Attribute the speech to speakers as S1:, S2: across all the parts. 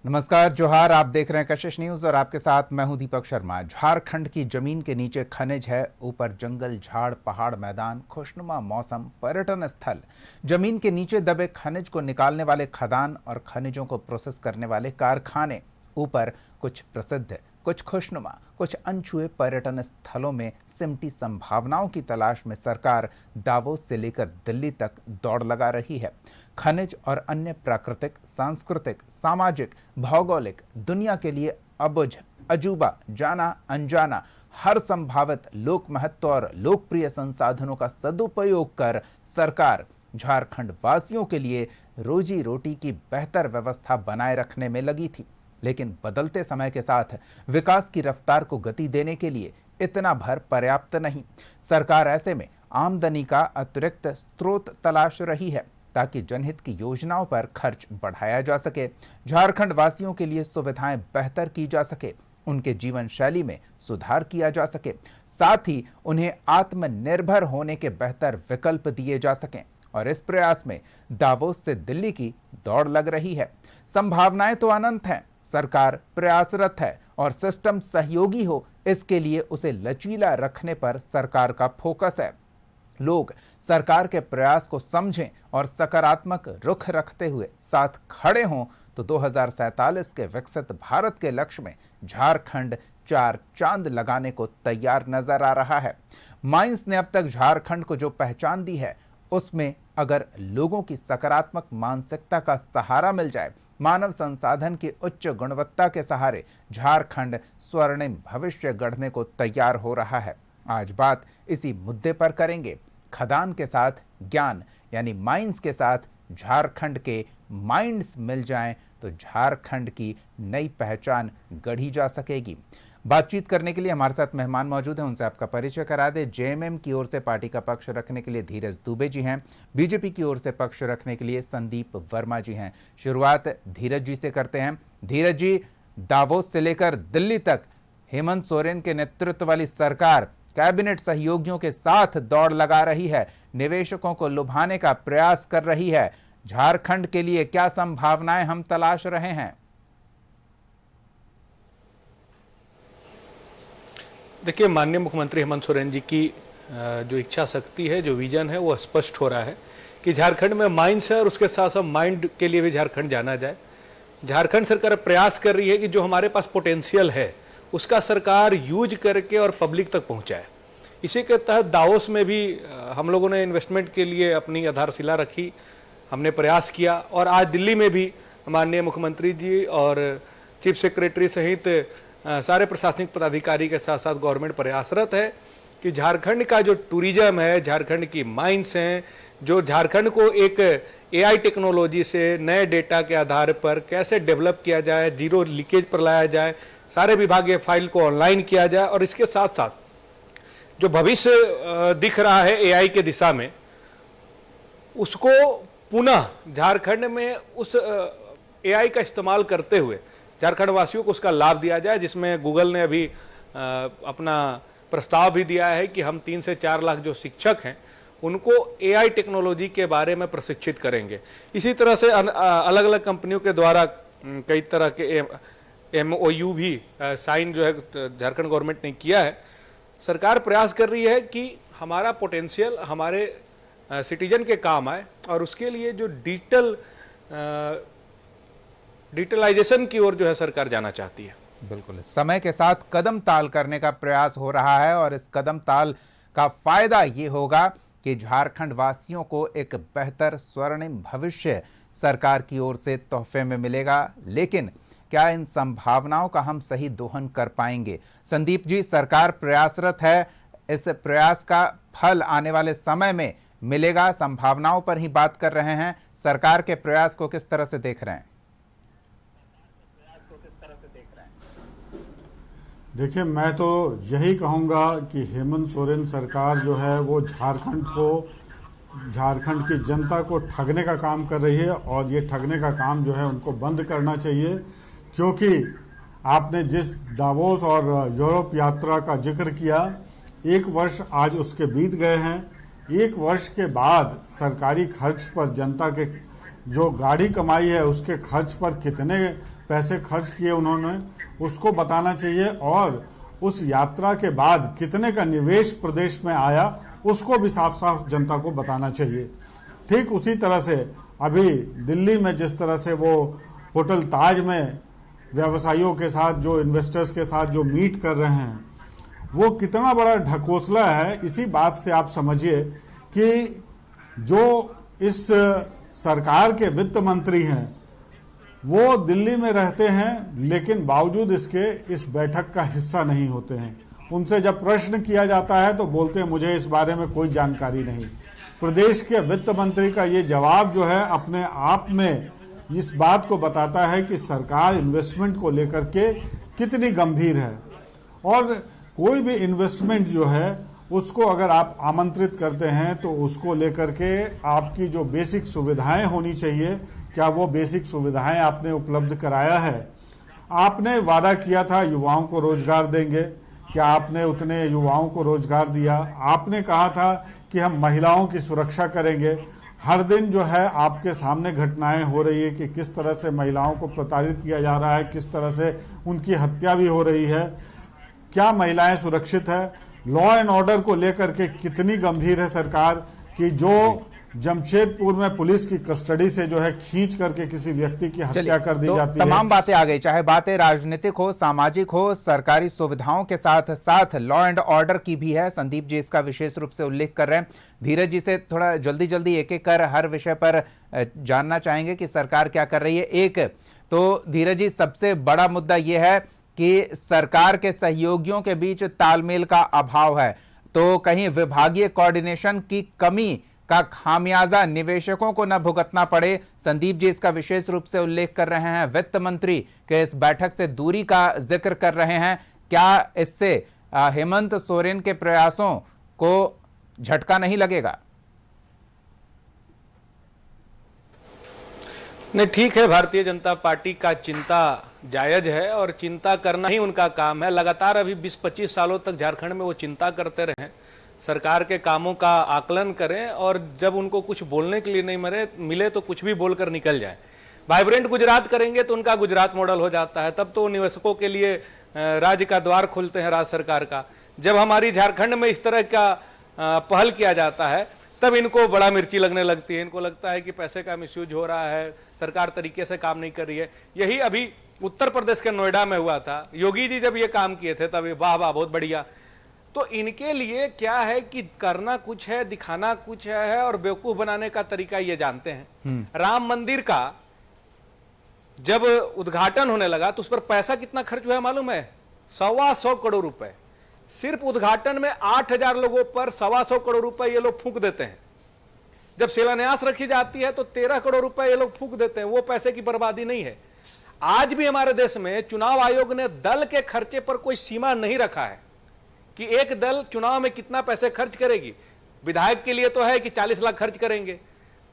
S1: नमस्कार, जोहार। आप देख रहे हैं कशिश न्यूज और आपके साथ मैं हूं दीपक शर्मा। झारखंड की जमीन के नीचे खनिज है, ऊपर जंगल, झाड़, पहाड़, मैदान, खुशनुमा मौसम, पर्यटन स्थल। जमीन के नीचे दबे खनिज को निकालने वाले खदान और खनिजों को प्रोसेस करने वाले कारखाने। ऊपर कुछ प्रसिद्ध, कुछ खुशनुमा, कुछ अनछुए पर्यटन स्थलों में सिमटी संभावनाओं की तलाश में सरकार दावोस से लेकर दिल्ली तक दौड़ लगा रही है। खनिज और अन्य प्राकृतिक, सांस्कृतिक, सामाजिक, भौगोलिक दुनिया के लिए अबुझ, अजूबा, जाना अनजाना हर संभावित लोक महत्व और लोकप्रिय संसाधनों का सदुपयोग कर सरकार झारखंड वासियों के लिए रोजी रोटी की बेहतर व्यवस्था बनाए रखने में लगी थी। लेकिन बदलते समय के साथ विकास की रफ्तार को गति देने के लिए इतना भर पर्याप्त नहीं। सरकार ऐसे में आमदनी का अतिरिक्त स्रोत तलाश रही है ताकि जनहित की योजनाओं पर खर्च बढ़ाया जा सके, झारखंड वासियों के लिए सुविधाएं बेहतर की जा सके, उनके जीवन शैली में सुधार किया जा सके, साथ ही उन्हें आत्मनिर्भर होने के बेहतर विकल्प दिए जा सकें। और इस प्रयास में दावोस से दिल्ली की दौड़ लग रही है। संभावनाएं तो अनंत हैं, सरकार प्रयासरत है और सिस्टम सहयोगी हो, इसके लिए उसे लचीला रखने पर सरकार का फोकस है। लोग सरकार के प्रयास को समझें और सकारात्मक रुख रखते हुए साथ खड़े हों तो 2047 के विकसित भारत के लक्ष्य में झारखंड 4 चांद लगाने को तैयार नजर आ रहा है। माइंस ने अब तक झारखंड को जो पहचान दी है, उसमें अगर लोगों की सकारात्मक मानसिकता का सहारा मिल जाए, मानव संसाधन की उच्च गुणवत्ता के सहारे झारखंड स्वर्णिम भविष्य गढ़ने को तैयार हो रहा है। आज बात इसी मुद्दे पर करेंगे। खदान के साथ ज्ञान यानी माइंस के साथ झारखंड के माइंड्स मिल जाएं तो झारखंड की नई पहचान गढ़ी जा सकेगी। बातचीत करने के लिए हमारे साथ मेहमान मौजूद हैं, उनसे आपका परिचय करा दे। जेएमएम की ओर से पार्टी का पक्ष रखने के लिए धीरज दुबे जी हैं, बीजेपी की ओर से पक्ष रखने के लिए संदीप वर्मा जी हैं। शुरुआत धीरज जी से करते हैं। धीरज जी, दावोस से लेकर दिल्ली तक हेमंत सोरेन के नेतृत्व वाली सरकार कैबिनेट सहयोगियों के साथ दौड़ लगा रही है, निवेशकों को लुभाने का प्रयास कर रही है। झारखंड के लिए क्या संभावनाएं हम तलाश रहे हैं?
S2: देखिए, माननीय मुख्यमंत्री हेमंत सोरेन जी की जो इच्छा शक्ति है, जो विजन है, वो स्पष्ट हो रहा है कि झारखंड में माइंड्स है और उसके साथ साथ माइंड के लिए भी झारखंड जाना जाए। झारखंड सरकार प्रयास कर रही है कि जो हमारे पास पोटेंशियल है उसका सरकार यूज करके और पब्लिक तक पहुंचाए। इसी के तहत दावोस में भी हम लोगों ने इन्वेस्टमेंट के लिए अपनी आधारशिला रखी, हमने प्रयास किया और आज दिल्ली में भी माननीय मुख्यमंत्री जी और चीफ सेक्रेटरी सहित सारे प्रशासनिक पदाधिकारी के साथ साथ गवर्नमेंट प्रयासरत है कि झारखंड का जो टूरिज्म है, झारखंड की माइंस हैं, जो झारखंड को एक एआई टेक्नोलॉजी से नए डेटा के आधार पर कैसे डेवलप किया जाए, जीरो लीकेज पर लाया जाए, सारे विभागीय फाइल को ऑनलाइन किया जाए और इसके साथ साथ जो भविष्य दिख रहा है एआई के दिशा में, उसको पुनः झारखंड में उस एआई का इस्तेमाल करते हुए झारखंड वासियों को उसका लाभ दिया जाए, जिसमें गूगल ने अभी अपना प्रस्ताव भी दिया है कि हम 3 से 4 लाख जो शिक्षक हैं उनको एआई टेक्नोलॉजी के बारे में प्रशिक्षित करेंगे। इसी तरह से अलग अलग कंपनियों के द्वारा कई तरह के एमओयू भी साइन जो है झारखंड गवर्नमेंट ने किया है। सरकार प्रयास कर रही है कि हमारा पोटेंशियल हमारे सिटीजन के काम आए और उसके लिए जो डिजिटलाइजेशन की ओर जो है सरकार जाना चाहती है।
S1: बिल्कुल, समय के साथ कदम ताल करने का प्रयास हो रहा है और इस कदम ताल का फायदा ये होगा कि झारखंड वासियों को एक बेहतर स्वर्णिम भविष्य सरकार की ओर से तोहफे में मिलेगा। लेकिन क्या इन संभावनाओं का हम सही दोहन कर पाएंगे? संदीप जी, सरकार प्रयासरत है, इस प्रयास का फल आने वाले समय में मिलेगा। संभावनाओं पर ही बात कर रहे हैं, सरकार के प्रयास को किस तरह से देख रहे हैं?
S3: देखिए, मैं तो यही कहूँगा कि हेमंत सोरेन सरकार जो है वो झारखंड की जनता को ठगने का काम कर रही है और ये ठगने का काम जो है उनको बंद करना चाहिए। क्योंकि आपने जिस दावोस और यूरोप यात्रा का जिक्र किया, 1 वर्ष आज उसके बीत गए हैं। 1 वर्ष के बाद सरकारी खर्च पर जनता के जो गाढ़ी कमाई है उसके खर्च पर कितने पैसे खर्च किए उन्होंने, उसको बताना चाहिए, और उस यात्रा के बाद कितने का निवेश प्रदेश में आया उसको भी साफ साफ जनता को बताना चाहिए। ठीक उसी तरह से अभी दिल्ली में जिस तरह से वो होटल ताज में व्यवसायियों के साथ, जो इन्वेस्टर्स के साथ जो मीट कर रहे हैं, वो कितना बड़ा ढकोसला है। इसी बात से आप समझिए कि जो इस सरकार के वित्त मंत्री हैं वो दिल्ली में रहते हैं, लेकिन बावजूद इसके इस बैठक का हिस्सा नहीं होते हैं। उनसे जब प्रश्न किया जाता है तो बोलते हैं मुझे इस बारे में कोई जानकारी नहीं। प्रदेश के वित्त मंत्री का ये जवाब जो है अपने आप में इस बात को बताता है कि सरकार इन्वेस्टमेंट को लेकर के कितनी गंभीर है। और कोई भी इन्वेस्टमेंट जो है उसको अगर आप आमंत्रित करते हैं तो उसको लेकर के आपकी जो बेसिक सुविधाएं होनी चाहिए, क्या वो बेसिक सुविधाएं आपने उपलब्ध कराया है? आपने वादा किया था युवाओं को रोजगार देंगे, क्या आपने उतने युवाओं को रोजगार दिया? आपने कहा था कि हम महिलाओं की सुरक्षा करेंगे। हर दिन जो है आपके सामने घटनाएं हो रही है कि किस तरह से महिलाओं को प्रताड़ित किया जा रहा है, किस तरह से उनकी हत्या भी हो रही है। क्या महिलाएं सुरक्षित है? लॉ एंड ऑर्डर को लेकर के कितनी गंभीर है सरकार कि जो जमशेदपुर में पुलिस की कस्टडी से जो है खींच करके किसी व्यक्ति की हत्या कर दी जाती है।
S1: तमाम बातें आ गई, चाहे बातें राजनीतिक हो, सामाजिक हो, सरकारी सुविधाओं के साथ साथ लॉ एंड ऑर्डर की भी है। संदीप जी इसका विशेष रूप से उल्लेख कर रहे हैं। धीरज जी से थोड़ा जल्दी जल्दी एक एक कर हर विषय पर जानना चाहेंगे कि सरकार क्या कर रही है। एक तो धीरज जी, सबसे बड़ा मुद्दा यह है कि सरकार के सहयोगियों के बीच तालमेल का अभाव है, तो कहीं विभागीय कोऑर्डिनेशन की कमी का खामियाजा निवेशकों को न भुगतना पड़े। संदीप जी इसका विशेष रूप से उल्लेख कर रहे हैं। वित्त मंत्री के इस बैठक से दूरी का जिक्र कर रहे हैं। क्या इससे हेमंत सोरेन के प्रयासों को झटका नहीं लगेगा?
S2: नहीं, ठीक है, भारतीय जनता पार्टी का चिंता जायज है और चिंता करना ही उनका काम है। लगातार अभी 20-25 सालों तक झारखंड में वो चिंता करते रहे, सरकार के कामों का आकलन करें और जब उनको कुछ बोलने के लिए नहीं मिले तो कुछ भी बोलकर निकल जाए। वाइब्रेंट गुजरात करेंगे तो उनका गुजरात मॉडल हो जाता है, तब तो निवेशकों के लिए राज्य का द्वार खोलते हैं राज्य सरकार का। जब हमारी झारखंड में इस तरह का पहल किया जाता है तब इनको बड़ा मिर्ची लगने लगती है। इनको लगता है कि पैसे का मिसयूज हो रहा है, सरकार तरीके से काम नहीं कर रही है। यही अभी उत्तर प्रदेश के नोएडा में हुआ था। योगी जी जब ये काम किए थे तब वाह वाह बहुत बढ़िया। तो इनके लिए क्या है कि करना कुछ है, दिखाना कुछ है और बेवकूफ बनाने का तरीका ये जानते हैं। राम मंदिर का जब उद्घाटन होने लगा तो उस पर पैसा कितना खर्च हुआ मालूम है? 125 करोड़ रुपए। सिर्फ उद्घाटन में 8000 लोगों पर 125 करोड़ रुपए ये लोग फूंक देते हैं। जब शिलान्यास रखी जाती है तो 13 करोड़ रुपए ये लोग फूंक देते हैं। वो पैसे की बर्बादी नहीं है। आज भी हमारे देश में चुनाव आयोग ने दल के खर्चे पर कोई सीमा नहीं रखा है कि एक दल चुनाव में कितना पैसे खर्च करेगी। विधायक के लिए तो है कि 40 लाख खर्च करेंगे,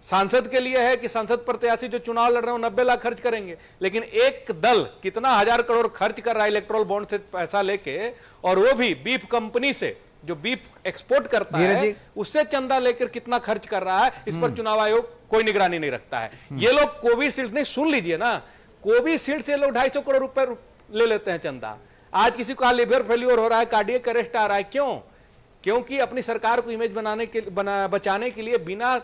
S2: सांसद के लिए है कि सांसद प्रत्याशी जो चुनाव लड़ रहे हैं 90 लाख खर्च करेंगे, लेकिन एक दल कितना 1000 करोड़ खर्च कर रहा है इलेक्ट्रोल बॉन्ड से पैसा लेके, और वो भी बीफ कंपनी से जो बीफ एक्सपोर्ट करता है उससे चंदा लेकर कितना खर्च कर रहा है, इस पर चुनाव आयोग कोई निगरानी नहीं रखता है। ये लोग कोविशील्ड नहीं, सुन लीजिए ना, कोविशील्ड से लोग 250 करोड़ रुपए ले लेते हैं चंदा। आज किसी का लिवर फेल्यूर हो रहा है, कार्डियक अरेस्ट आ रहा है, क्यों? क्योंकि अपनी सरकार को इमेज बचाने के लिए बिना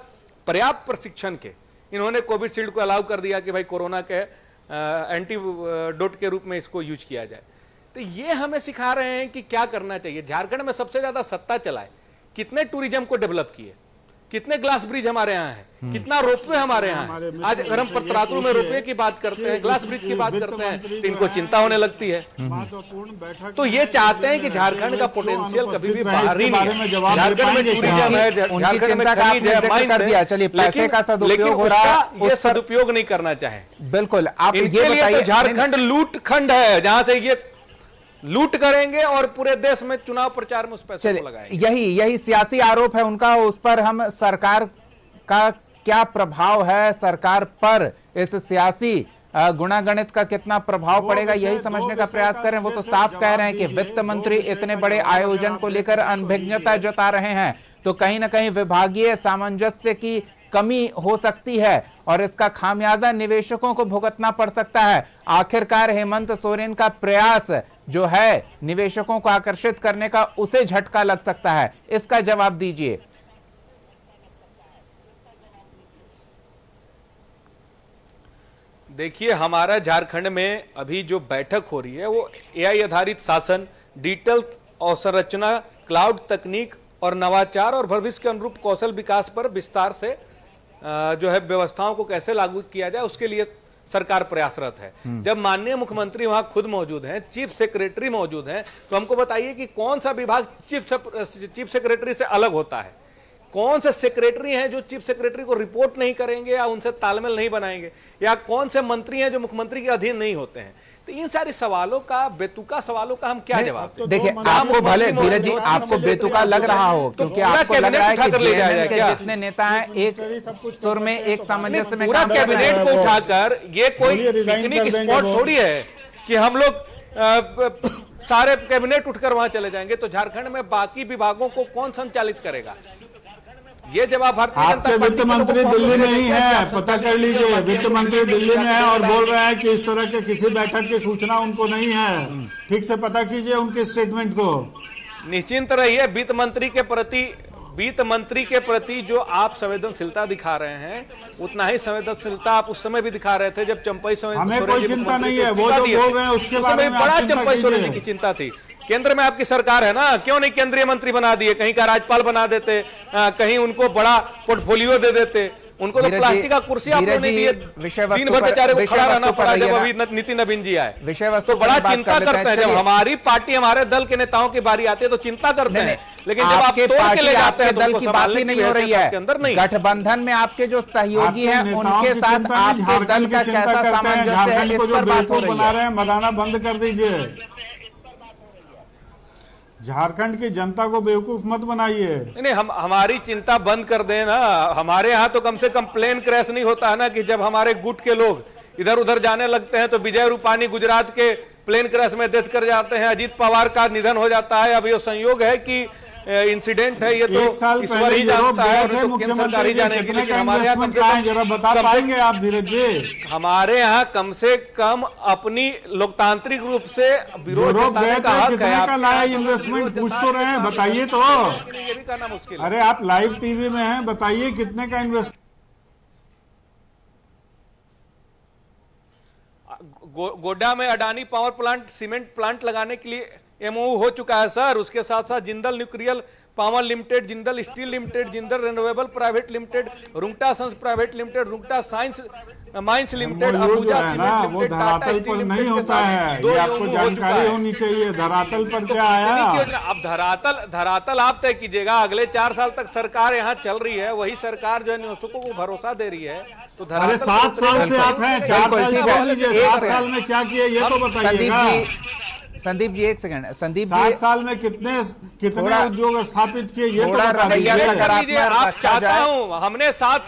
S2: पर्याप्त प्रशिक्षण के इन्होंने कोविशील्ड को अलाउ कर दिया कि भाई कोरोना के एंटीडोट के रूप में इसको यूज किया जाए। तो ये हमें सिखा रहे हैं कि क्या करना चाहिए। झारखंड में सबसे ज्यादा सत्ता चलाए, कितने टूरिज्म को डेवलप किए, कितने ग्लास ब्रिज हमारे यहाँ है, कितना रोपवे हमारे यहाँ है। आज अगर हम पत्रातुल में रोपवे की बात करते हैं, ग्लास ब्रिज की बात करते हैं, तो इनको चिंता होने लगती है। तो ये चाहते हैं कि झारखंड का पोटेंशियल कभी भी बाहर ही नहीं है। झारखंड में टूरिज्म है, झारखंड में खनिज है, माइंस है,
S1: चलिए पैसे का सदुपयोग हो रहा है,
S2: ये सदुपयोग नहीं करना चाहे।
S1: बिल्कुल, आप ये
S2: इनके लिए तो झारखंड लूट खंड है, जहां से ये लूट करेंगे और पूरे देश में चुनाव प्रचार में उस पैसे को लगाएंगे।
S1: यही सियासी आरोप है उनका। उस पर हम सरकार का क्या प्रभाव है, सरकार पर इस सियासी गुणागणित का कितना प्रभाव पड़ेगा, यही समझने का प्रयास कर रहे हैं। वो तो साफ कह रहे हैं कि वित्त मंत्री इतने बड़े आयोजन को लेकर अनभिज्ञता जता रहे हैं, तो कहीं ना कहीं विभागीय सामंजस्य की कमी हो सकती है और इसका खामियाजा निवेशकों को भुगतना पड़ सकता है। आखिरकार हेमंत सोरेन का प्रयास जो है निवेशकों को आकर्षित करने का, उसे झटका लग सकता है। इसका जवाब दीजिए।
S2: देखिए, हमारा झारखंड में अभी जो बैठक हो रही है वो एआई आधारित शासन, डिजिटल अवसंरचना, क्लाउड तकनीक और नवाचार और भविष्य के अनुरूप कौशल विकास पर विस्तार से जो है व्यवस्थाओं को कैसे लागू किया जाए उसके लिए सरकार प्रयासरत है। जब माननीय मुख्यमंत्री वहां खुद मौजूद हैं, चीफ सेक्रेटरी मौजूद हैं, तो हमको बताइए कि कौन सा विभाग चीफ सेक्रेटरी से अलग होता है? कौन से सेक्रेटरी हैं जो चीफ सेक्रेटरी को रिपोर्ट नहीं करेंगे या उनसे तालमेल नहीं बनाएंगे, या कौन से मंत्री हैं जो मुख्यमंत्री के अधीन नहीं होते हैं? तो इन सारे सवालों का, बेतुका सवालों का हम क्या जवाब दें?
S1: देखिए, आपको भले धीरज जी आपको बेतुका लग रहा हो, क्योंकि आपको लग रहा है कि जेएमएम के जितने नेता हैं एक सुर में, एक सामंजस्य में
S2: पूरा कैबिनेट को उठाकर, ये कोई पिकनिक स्पॉट थोड़ी है कि हम लोग सारे कैबिनेट उठकर वहां चले जाएंगे। तो झारखंड में बाकी विभागों को कौन संचालित करेगा? ये जवाब भारतीय जनता
S3: आपके
S2: पार्टी
S3: वित्त मंत्री दिल्ली में ही है, पता कर लीजिए। वित्त मंत्री दिल्ली में है और बोल रहे हैं कि इस तरह के किसी बैठक की सूचना उनको नहीं है। ठीक से पता कीजिए उनके स्टेटमेंट को।
S2: निश्चिंत रहिए, वित्त मंत्री के प्रति जो आप संवेदनशीलता दिखा रहे हैं, उतना ही संवेदनशीलता आप उस समय भी दिखा रहे थे जब चंपई सोरेन जी
S3: हमें कोई चिंता नहीं है, वो जो बोल रहे हैं उसके बारे में
S2: बड़ा चंपई सोरेन जी की चिंता थी। केंद्र में आपकी सरकार है ना, क्यों नहीं केंद्रीय मंत्री बना दिए? कहीं का राज्यपाल बना देते, कहीं उनको बड़ा पोर्टफोलियो दे देते। उनको तो प्लास्टिक का कुर्सी आपने नहीं दिए, दिन भर बेचारे को खड़ा रहना पड़ा जब अभी नितिन नवीन जी आए।
S1: विषय वस्तु
S2: तो बड़ा चिंता करते हैं। जब हमारी पार्टी, हमारे दल के नेताओं की बारी आती है तो चिंता करते हैं, लेकिन जब आप तोड़ के ले जाते हैं
S1: दल की बात ही नहीं हो रही है। गठबंधन में आपके जो सहयोगी हैं उनके साथ आपके दल का कैसा सामंजस्य है, इस पर बात हो रही है।
S3: मनाना बंद कर दीजिए। झारखंड की जनता को बेवकूफ मत बनाइए।
S2: नहीं, हमारी चिंता बंद कर दें ना। हमारे यहाँ तो कम से कम प्लेन क्रैश नहीं होता है ना, कि जब हमारे गुट के लोग इधर उधर जाने लगते हैं तो विजय रूपानी गुजरात के प्लेन क्रैश में डेथ कर जाते हैं, अजीत पवार का निधन हो जाता है। अब ये संयोग है कि इंसिडेंट है, ये तो ईश्वर ही जानता है, तो केंद्र सरकार ही जानेगी। लेकिन हमारे यहाँ कम से कम
S3: जरा बता पाएंगे आप धीरज जी?
S2: हमारे यहाँ कम से कम अपनी लोकतांत्रिक रूप से विरोध जताने का हक है।
S3: का लाया इन्वेस्टमेंट पूछ तो रहे हैं, बताइए तो।
S2: ये भी करना मुश्किल है।
S3: अरे आप लाइव टीवी में हैं, बताइए कितने का इन्वेस्ट।
S2: गोड्डा में Adani power plant, cement plant लगाने के लिए एमओयू हो चुका है सर। उसके साथ साथ Jindal nuclear power limited, Jindal steel limited, Jindal renewable private limited, Rungta sons private limited, Rungta science mines limited, Ambuja cement limited, Tata steel limited
S3: नहीं होता है। ये आपको जानकारी होनी चाहिए धरातल पर क्या आया।
S2: अब धरातल आप तय कीजिएगा। अगले 4 साल तक सरकार यहाँ चल रही है, वही सरकार जो है निवेशकों को भरोसा दे रही है। तो धरातल
S3: 7 साल से आप हैं, 4 साल छोड़ लीजिए, 7 साल में क्या किए ये तो बताइएगा।
S1: संदीप जी एक सेकंड। संदीप जी
S3: 7 साल में कितने उद्योग स्थापित किए ये तो बता दीजिए।
S2: आप चाहता हूं, हमने 7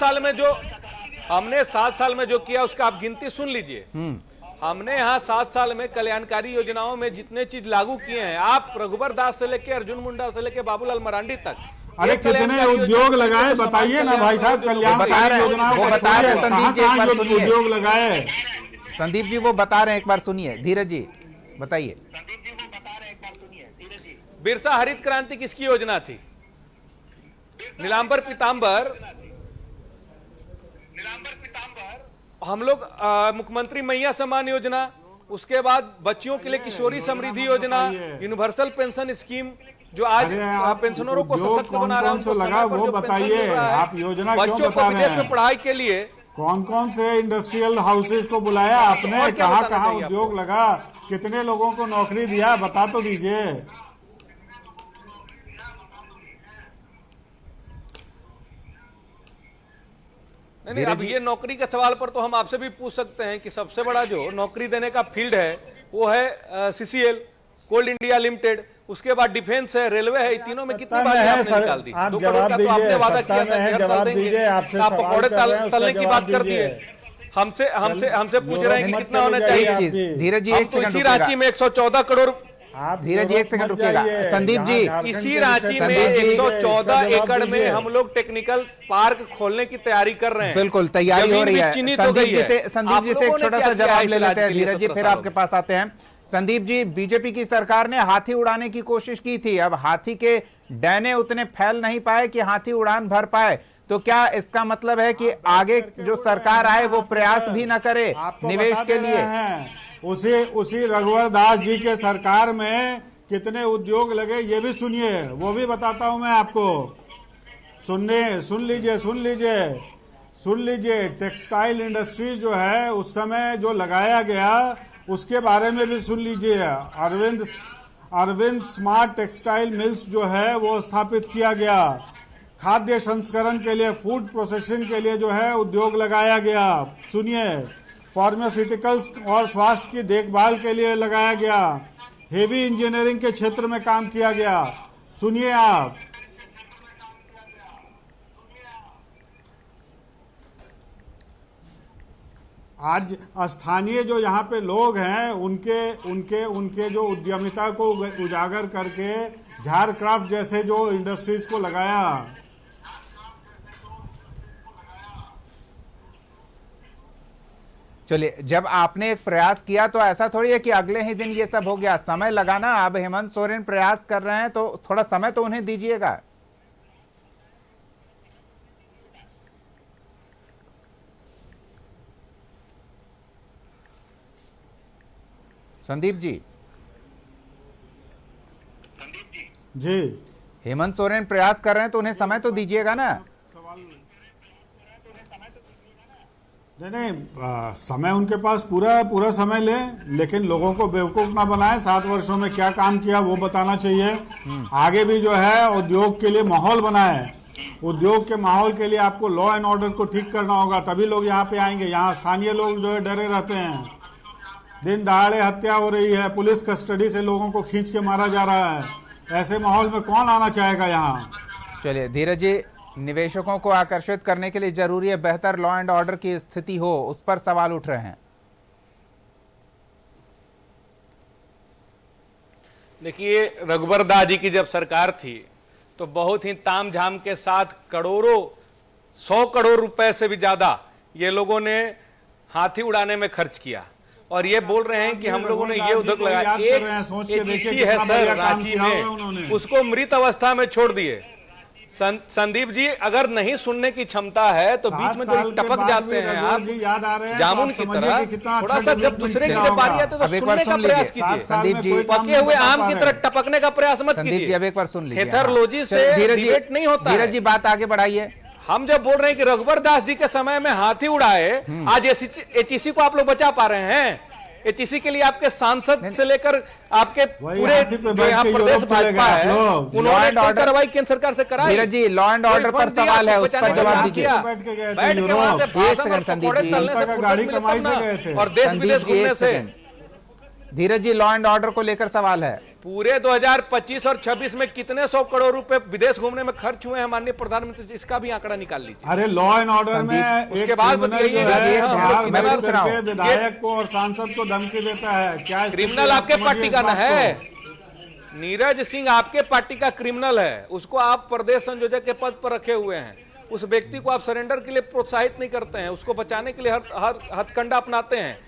S2: साल में जो किया उसका आप गिनती सुन लीजिए। हमने यहाँ 7 साल में कल्याणकारी योजनाओं में जितने चीज लागू किए हैं, आप रघुबर दास से लेके अर्जुन मुंडा से लेके बाबूलाल मरांडी तक,
S3: अरे कितने उद्योग लगाए बताइए ना भाई साहब। कल्याणकारी योजनाओं को बता रहे हैं, कहां उद्योग लगाए?
S1: संदीप जी वो बता रहे हैं, एक बार सुनिए। धीरज जी बताइए।
S2: बिरसा हरित क्रांति किसकी योजना थी? नीलांबर पीतांबर। हम लोग मुख्यमंत्री मैया सम्मान योजना, उसके बाद बच्चियों के लिए किशोरी समृद्धि योजना, यूनिवर्सल पेंशन स्कीम जो आज पेंशनरों को सशक्त बना रहा है, उनको
S3: लगा वो बताइए। आप योजना
S2: बच्चों को विदेश में पढ़ाई के लिए
S3: कौन कौन से इंडस्ट्रियल हाउसेज को बुलाया आपने? कहाँ कहाँ उद्योग लगा? कितने लोगों को नौकरी दिया? बता तो दीजिए।
S2: नहीं, अब ये नौकरी के सवाल पर तो हम आपसे भी पूछ सकते हैं कि सबसे बड़ा जो नौकरी देने का फील्ड है वो है सीसीएल, कोल इंडिया लिमिटेड, उसके बाद डिफेंस है, रेलवे है। तीनों में कितनी बार आपने निकाल दी? 2 करोड़ का तो आपने वादा किया था कि हर साल देंगे। आप पकौड़े तलने की बात कर दिए। हमसे पूछ रहे हैं कि कितना होना चाहिए।
S1: धीरज जी
S2: हम तो इसी रांची में 114 करोड़
S3: आप
S1: धीरज जी, एक सेकंड
S3: मत
S1: रुकिएगा।
S3: जाइए।
S1: संदीप
S3: यहाँ
S1: जी,
S3: झारखंड
S2: इसी
S3: के
S2: रांची
S3: विषय
S2: में
S1: संदीप जी,
S2: 114
S3: इसका जवाब
S2: एकड़ में
S3: दीजिए।
S2: हम लोग टेक्निकल पार्क खोलने की तैयारी कर रहे हैं।
S1: बिल्कुल तैयारी हो
S2: जमीन
S1: रही
S2: भी
S1: है।
S2: चिन्हित हो
S1: संदीप
S2: गई
S1: जी
S2: है।
S1: से संदीप जी से एक छोटा सा जवाब ले लेते हैं। धीरज जी, फिर आपके पास आते हैं। संदीप जी, बीजेपी की सरकार ने हाथी उड़ाने की कोशिश की थी, अब हाथी के डैने उतने फैल नहीं पाए कि हाथी उड़ान भर पाए, तो क्या इसका मतलब है कि आगे जो सरकार आए वो प्रयास भी ना करे
S3: आपको
S1: निवेश
S3: बता
S1: के
S3: दे रहे
S1: लिए?
S3: हैं। उसी रघुवर दास जी के सरकार में कितने उद्योग लगे ये भी सुनिए, वो भी बताता हूं मैं आपको। सुन लीजिए। टेक्सटाइल इंडस्ट्री जो है उस समय जो लगाया गया उसके बारे में भी सुन लीजिए। अरविंद स्मार्ट टेक्सटाइल मिल्स जो है वो स्थापित किया गया। खाद्य संस्करण के लिए, फूड प्रोसेसिंग के लिए जो है उद्योग लगाया गया। सुनिए, फार्मास्यूटिकल्स और स्वास्थ्य की देखभाल के लिए लगाया गया। हेवी इंजीनियरिंग के क्षेत्र में काम किया गया। सुनिए आप, आज स्थानीय जो यहाँ पे लोग हैं उनके जो उद्यमिता को उजागर करके झारक्राफ्ट जैसे जो इंडस्ट्रीज को लगाया।
S1: चलिए, जब आपने एक प्रयास किया तो ऐसा थोड़ी है कि अगले ही दिन ये सब हो गया, समय लगाना। अब हेमंत सोरेन प्रयास कर रहे हैं तो थोड़ा समय तो उन्हें दीजिएगा। संदीप जी,
S3: जी
S1: हेमंत सोरेन प्रयास कर रहे हैं तो उन्हें समय तो दीजिएगा ना।
S3: नहीं, समय उनके पास पूरा समय ले, लेकिन लोगों को बेवकूफ ना बनाए। 7 वर्षों में क्या काम किया वो बताना चाहिए। आगे भी जो है उद्योग के लिए माहौल बनाए। उद्योग के माहौल के लिए आपको लॉ एंड ऑर्डर को ठीक करना होगा, तभी लोग यहाँ पे आएंगे। यहाँ स्थानीय लोग जो है डरे रहते हैं। दिन दहाड़े हत्या हो रही है, पुलिस कस्टडी से लोगों को खींच के मारा जा रहा है। ऐसे माहौल में कौन आना चाहेगा यहाँ?
S1: चलिए धीरज जी, निवेशकों को आकर्षित करने के लिए जरूरी है बेहतर लॉ एंड ऑर्डर की स्थिति हो, उस पर सवाल उठ रहे हैं।
S2: देखिए, रघुवर दास जी की जब सरकार थी तो बहुत ही तामझाम के साथ करोड़ों, 100 करोड़ रुपए से भी ज्यादा ये लोगों ने हाथी उड़ाने में खर्च किया। और ये बोल रहे हैं कि हम लोगों ने ये उद्योग लगाया। एक एचईसी है सर रांची में, उसको मृत अवस्था में छोड़ दिए। संदीप जी, अगर नहीं सुनने की क्षमता है तो बीच में जो टपक जाते हैं आप
S3: याद आ रहे हैं
S2: जामुन की तरह, थोड़ा सा जब दूसरे की बारी आती है तो सुनने का प्रयास कीजिए।
S1: संदीप जी,
S2: पके हुए आम की तरह टपकने का प्रयास मत कीजिए।
S1: संदीप जी, अब एक बार सुन लीजिए।
S2: थेथरलॉजी से डिबेट नहीं होता।
S1: धीरज जी, बात आगे बढ़ाइए।
S2: हम जब बोल रहे हैं कि रघुवर दास जी के समय में हाथी उड़ाए, आज एचईसी को आप लोग बचा पा रहे हैं। एचईसी के लिए आपके सांसद से लेकर आपके पूरे जो यहाँ प्रदेश भाजपा है, उन्होंने कोई कार्रवाई केंद्र सरकार से कराई।
S1: धीरज जी, लॉ एंड ऑर्डर पर सवाल है, उस पर जवाब दीजिए।
S2: बैठ के वहां से भाषण और पकौड़े तलने से
S3: गाड़ी कमाई से गए थे
S2: और देश विदेश घूमने से।
S1: धीरज जी, लॉ एंड ऑर्डर को लेकर सवाल है।
S2: पूरे 2025 और 26 में कितने 100 करोड़ रुपए विदेश घूमने में खर्च हुए हैं माननीय प्रधानमंत्री जी, इसका भी आंकड़ा निकाल लीजिए।
S3: अरे लॉ एंड ऑर्डर में
S2: उसके बाद
S3: विधायक को और सांसद को धमकी देता है। क्या
S2: क्रिमिनल आपके पार्टी का ना है? नीरज सिंह आपके पार्टी का क्रिमिनल है, उसको आप प्रदेश संयोजक के पद पर रखे हुए हैं। उस व्यक्ति को आप सरेंडर के लिए प्रोत्साहित नहीं करते हैं, उसको बचाने के लिए हर हथकंडा अपनाते हैं।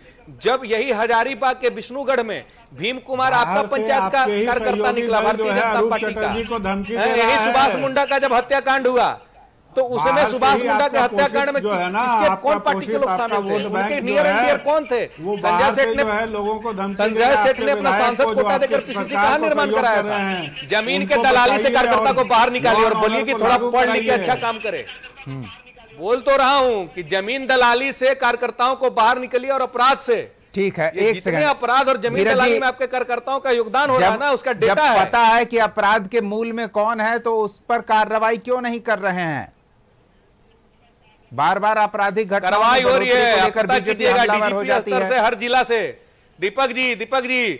S2: जब यही हजारीबाग के विष्णुगढ़ में भीम कुमार आपका पंचायत का कार्यकर्ता निकला, भारतीय जनता पार्टी का, यही सुभाष मुंडा का जब हत्याकांड हुआ तो उसमें सुभाष मुंडा के हत्याकांड में किसके कौन पार्टी के लोग शामिल थे? उनके नियर एंड डियर कौन थे? संजय सेठ ने अपना सांसद कोटा देकर पीसीसी कहां निर्माण कराया था? जमीन के दलाली से कार्यकर्ता को बाहर निकालिए और बोलिए कि थोड़ा पढ़ लिख के अच्छा काम करे। बोल तो रहा हूं कि जमीन दलाली से कार्यकर्ताओं को बाहर निकलिए और अपराध से।
S1: ठीक है, एक सेकंड।
S2: अपराध और जमीन दलाली में आपके कार्यकर्ताओं का योगदान हो रहा है ना, उसका डेटा है।
S1: पता है कि अपराध के मूल में कौन है तो उस पर कार्रवाई क्यों नहीं कर रहे हैं? बार बार आपराधिक
S2: कार्रवाई हो रही है, पता कीजिएगा डीजीपी स्तर से, हर जिला से। Deepak ji,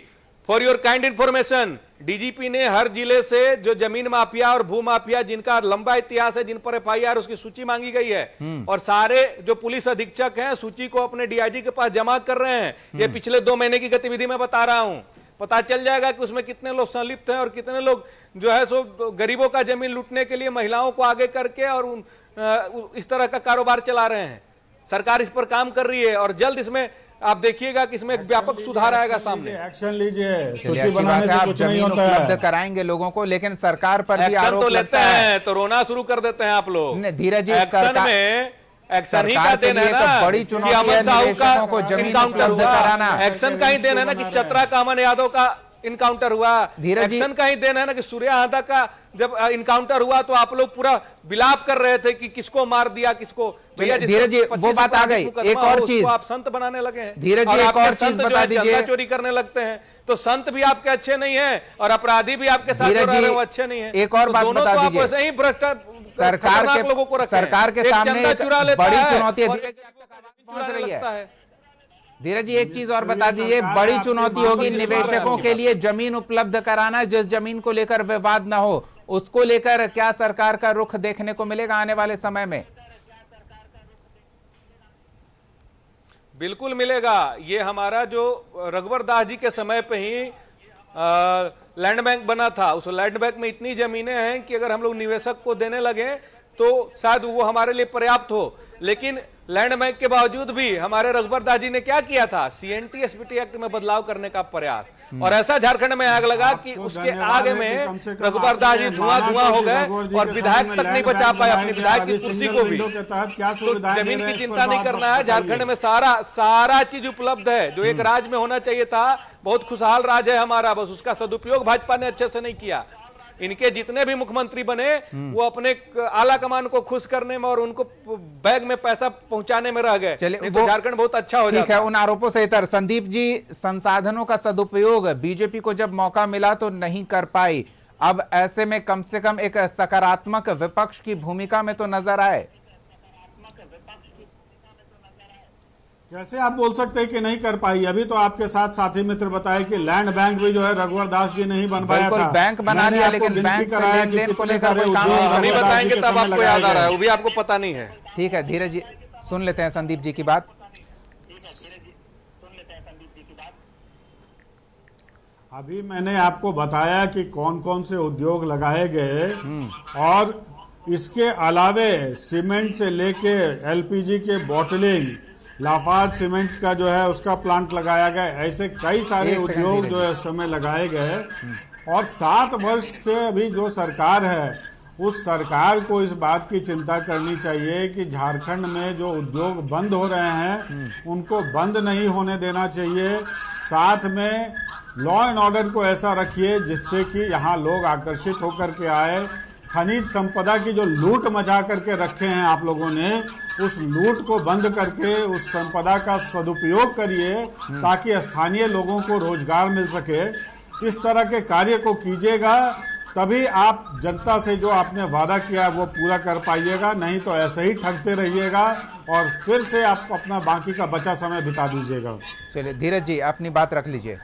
S2: for your kind information, DGP ने हर जिले से जो जमीन माफिया और भू माफिया जिनका लंबा इतिहास है, जिन पर एफआईआर, उसकी सूची मांगी गई है। और सारे जो पुलिस अधीक्षक हैं सूची को अपने डीआईजी के पास जमा कर रहे हैं। ये पिछले 2 महीने की गतिविधि में बता रहा हूं। पता चल जाएगा कि उसमें कितने लोग संलिप्त हैं और कितने लोग जो है सो गरीबों का जमीन लूटने के लिए महिलाओं को आगे करके और इस तरह का कारोबार चला रहे हैं। सरकार इस पर काम कर रही है और जल्द इसमें आप देखिएगा कि इसमें एक व्यापक सुधार आएगा सामने।
S3: एक्शन लीजिए,
S1: चलिए,
S3: सूची
S1: अच्छी
S3: बनाने
S1: बात है,
S3: से
S1: आप
S3: कुछ नहीं
S1: जमीन
S3: होता
S1: उपलब्ध
S3: है।
S1: कराएंगे लोगों को, लेकिन सरकार पर भी
S2: एक्शन
S1: आरोप
S2: तो लेते
S1: लगता है।
S2: हैं तो रोना शुरू कर देते हैं आप लोग।
S1: नहीं, धीरज जी,
S2: एक्शन में एक्शन ही का
S1: सरकार के
S2: देन है
S1: लिए
S2: ना
S1: एक बड़ी
S2: कि
S1: चुनौती है
S2: अमन साहू
S1: निवेशकों को
S2: का
S1: जमीन
S2: इनकाउंटर
S1: उपलब्ध
S2: हुआ।
S1: कराना।
S2: एक्शन का ही देन है ना कि चतरा का अमन यादव का इनकाउंटर हुआ।
S1: धीरज जी,
S2: एक्शन का ही देन है ना कि सूर्या आंधा का जब इनकाउंटर हुआ तो आप लोग पूरा विलाप कर रहे थे कि किसको मार दिया किसको। भैया
S1: धीरज जी, वो बात आ गई। एक और चीज
S2: आप संत बनाने लगे हैं।
S1: धीरज जी, एक और चीज बता दीजिए।
S2: चंदा चोरी करने लगते हैं तो संत भी आपके अच्छे नहीं है और अपराधी भी आपके साथ हो रहे हैं वो अच्छे नहीं है।
S1: एक और बात बता दीजिए।
S2: दोनों वैसे ही
S1: सरकार के सामने एक बड़ी चुनौती पहुंच रही है। धीरज जी, एक चीज और बता दीजिए, बड़ी चुनौती होगी निवेशकों के लिए जमीन उपलब्ध कराना। जिस जमीन को लेकर विवाद ना हो, उसको लेकर क्या सरकार का रुख देखने को मिलेगा आने वाले समय में?
S2: बिल्कुल मिलेगा। ये हमारा जो रघुवर दास जी के समय पे ही लैंड बैंक बना था, उस लैंड बैंक में इतनी जमीनें हैं कि अगर हम लोग निवेशक को देने लगे तो शायद वो हमारे लिए पर्याप्त हो। लेकिन लैंड बैंक के बावजूद भी हमारे रघुवर दास जी ने क्या किया था, सीएनटी एसपीटी एक्ट में बदलाव करने का प्रयास, और ऐसा झारखंड में आग लगा कि उसके आगे में रघुवर दास जी धुआं हो गए और विधायक तक नहीं बचा पाए अपनी विधायक की कुर्सी को भी। तो जमीन की चिंता नहीं करना है, झारखंड में सारा चीज उपलब्ध है जो एक राज्य में होना चाहिए था। बहुत खुशहाल राज्य है हमारा, बस उसका सदुपयोग भाजपा ने अच्छे से नहीं किया। इनके जितने भी मुख्यमंत्री बने वो अपने आला कमान को खुश करने में और उनको बैग में पैसा पहुंचाने में रह गए।
S1: चलिए,
S2: तो झारखंड बहुत अच्छा हो
S1: ठीक
S2: जाता
S1: है। उन आरोपों से इतर संदीप जी, संसाधनों का सदुपयोग बीजेपी को जब मौका मिला तो नहीं कर पाई, अब ऐसे में कम से कम एक सकारात्मक विपक्ष की भूमिका में तो नजर आए।
S3: कैसे आप बोल सकते हैं कि नहीं कर पाई? अभी तो आपके साथ साथी मित्र बताए कि लैंड बैंक भी जो है रघुवर दास जी ने ही बनवाया था।
S1: बैंक बना लिया, लेकिन बैंक से लेन-देन को लेकर कोई काम
S2: नहीं बताएंगे तब आपको याद आ रहा है, वो भी आपको पता नहीं है।
S1: ठीक है धीरज जी, सुन लेते हैं संदीप जी की बात।
S3: अभी मैंने आपको बताया कि कौन कौन से उद्योग लगाए गए और इसके अलावे सीमेंट से लेके एलपीजी के बॉटलिंग, लाफार्ज सीमेंट का जो है उसका प्लांट लगाया गया। ऐसे कई सारे उद्योग जो है इस समय लगाए गए। और 7 वर्ष से अभी जो सरकार है उस सरकार को इस बात की चिंता करनी चाहिए कि झारखंड में जो उद्योग बंद हो रहे हैं उनको बंद नहीं होने देना चाहिए। साथ में लॉ एंड ऑर्डर को ऐसा रखिए जिससे कि यहाँ लोग आकर्षित होकर के आए। खनिज संपदा की जो लूट मचा करके रखे हैं आप लोगों ने, उस लूट को बंद करके उस संपदा का सदुपयोग करिए ताकि स्थानीय लोगों को रोजगार मिल सके। इस तरह के कार्य को कीजिएगा तभी आप जनता से जो आपने वादा किया वो पूरा कर पाइएगा, नहीं तो ऐसे ही ठगते रहिएगा और फिर से आप अपना बाकी का बचा समय बिता दीजिएगा।
S1: चलिए धीरज जी, अपनी बात रख लीजिए।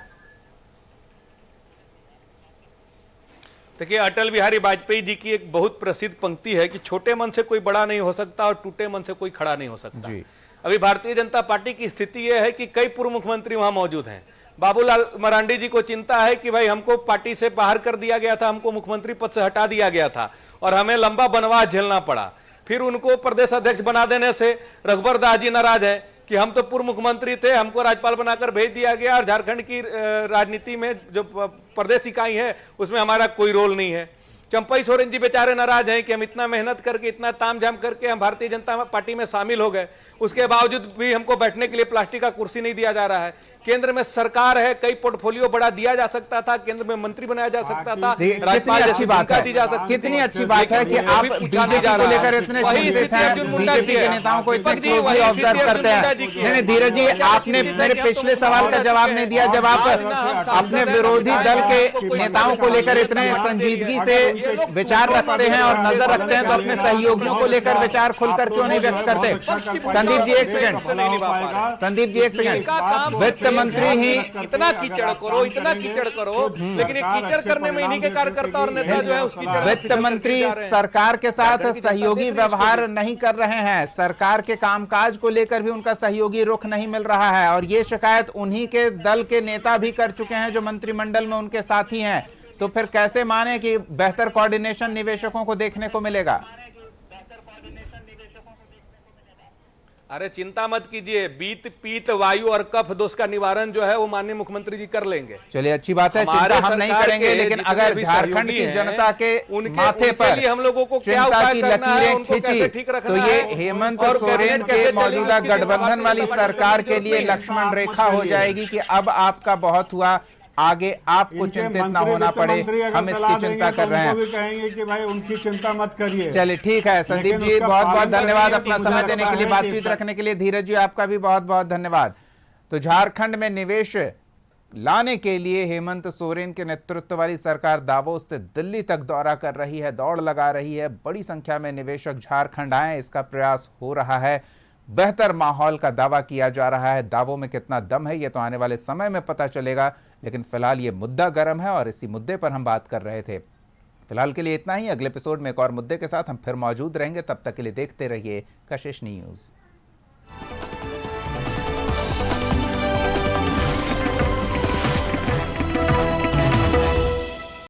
S2: देखिए, अटल बिहारी वाजपेयी जी की एक बहुत प्रसिद्ध पंक्ति है कि छोटे मन से कोई बड़ा नहीं हो सकता और टूटे मन से कोई खड़ा नहीं हो सकता जी। अभी भारतीय जनता पार्टी की स्थिति यह है कि कई पूर्व मुख्यमंत्री वहां मौजूद हैं। बाबूलाल मरांडी जी को चिंता है कि भाई हमको पार्टी से बाहर कर दिया गया था, हमको मुख्यमंत्री पद से हटा दिया गया था और हमें लंबा बनवास झेलना पड़ा। फिर उनको प्रदेश अध्यक्ष बना देने से रघुवर दास जी नाराज है कि हम तो पूर्व मुख्यमंत्री थे, हमको राज्यपाल बनाकर भेज दिया गया और झारखंड की राजनीति में जो प्रदेश इकाई है उसमें हमारा कोई रोल नहीं है। चंपई सोरेन जी बेचारे नाराज हैं कि हम इतना मेहनत करके, इतना तामझाम करके हम भारतीय जनता पार्टी में शामिल हो गए, उसके बावजूद भी हमको बैठने के लिए प्लास्टिक का कुर्सी नहीं दिया जा रहा है। केंद्र में सरकार है, कई पोर्टफोलियो बड़ा दिया जा सकता था, केंद्र में मंत्री बनाया जा सकता था,
S1: राज्यपाल अच्छी बात है, कितनी अच्छी बात है कि आप बीजेपी को लेकर इतने चिंतित हैं, बीजेपी के नेताओं को इतने क्लोजली ऑब्जर्व करते हैं। नहीं धीरज जी, आपने मेरे पिछले सवाल का जवाब नहीं दिया। जब आप अपने विरोधी दल के नेताओं को लेकर इतने संजीदगी से विचार रखते हैं और नजर रखते हैं तो अपने सहयोगियों को लेकर विचार खुलकर क्यों नहीं व्यक्त करते? संदीप जी एक सेकंड, संदीप जी एक सेकंड, वित्त मंत्री ही
S2: इतना कीचड़ करो, इतना कीचड़ करो, लेकिन ये कीचड़ करने में इन्हीं के कार्यकर्ता और नेता जो है उसकी
S1: वित्त मंत्री सरकार के साथ सहयोगी व्यवहार नहीं कर रहे हैं, सरकार के कामकाज को लेकर भी उनका सहयोगी रुख नहीं मिल रहा है और ये शिकायत उन्हीं के दल के नेता भी कर चुके हैं जो मंत्रिमंडल में उनके साथी हैं। तो फिर कैसे माने कि बेहतर कोऑर्डिनेशन निवेशकों को देखने को मिलेगा?
S2: अरे चिंता मत कीजिए, बीत पीत वायु और कफ दोष का निवारण जो है वो माननीय मुख्यमंत्री जी कर लेंगे।
S1: चलिए अच्छी बात है, चिंता हम नहीं करेंगे, लेकिन अगर झारखंड की जनता के माथे पर
S2: हम लोगों को क्या
S1: चिंता की
S2: उपाय करना है,
S1: लकीरें
S2: उनको कैसे
S1: खींची
S2: ठीक रखना
S1: तो ये
S2: है
S1: हेमंत
S2: और
S1: सोरेन
S2: कैबिनेट
S1: के
S2: कैसे
S1: मौजूदा
S2: चलेगी, उसकी
S1: गठबंधन वाली
S2: जवाब
S1: सरकार के लिए
S3: नहीं।
S1: लक्ष्मण रेखा हो जाएगी कि अब आपका बहुत हुआ, आगे आपको
S3: इनके
S1: चिंतित ना
S3: मंत्री,
S1: होना
S3: वित्त
S1: पड़े,
S3: मंत्री अगर
S1: हम
S3: सलाह
S1: इसकी चिंता
S3: देंगे
S1: कर
S3: तो
S1: रहे हैं।
S3: उनको भी कहेंगे कि भाई उनकी चिंता मत करिए।
S1: चलिए ठीक है, संदीप
S3: लेकिन
S1: जी
S3: उसका
S1: बहुत बहुत
S3: पालन
S1: धन्यवाद
S3: करने
S1: अपना
S3: की
S1: समय
S3: मुझे
S1: देने
S3: लगता
S1: के लिए,
S3: है
S1: बातचीत
S3: कि
S1: रखने के लिए। धीरज जी आपका भी बहुत बहुत धन्यवाद। तो झारखंड में निवेश लाने के लिए हेमंत सोरेन के नेतृत्व वाली सरकार दावोस से दिल्ली तक दौरा कर रही है, दौड़ लगा रही है, बड़ी संख्या में निवेशक झारखंड आए, इसका प्रयास हो रहा है। बेहतर माहौल का दावा किया जा रहा है, दावों में कितना दम है ये तो आने वाले समय में पता चलेगा, लेकिन फिलहाल ये मुद्दा गर्म है और इसी मुद्दे पर हम बात कर रहे थे। फिलहाल के लिए इतना ही, अगले एपिसोड में एक और मुद्दे के साथ हम फिर मौजूद रहेंगे, तब तक के लिए देखते रहिए कशिश न्यूज़।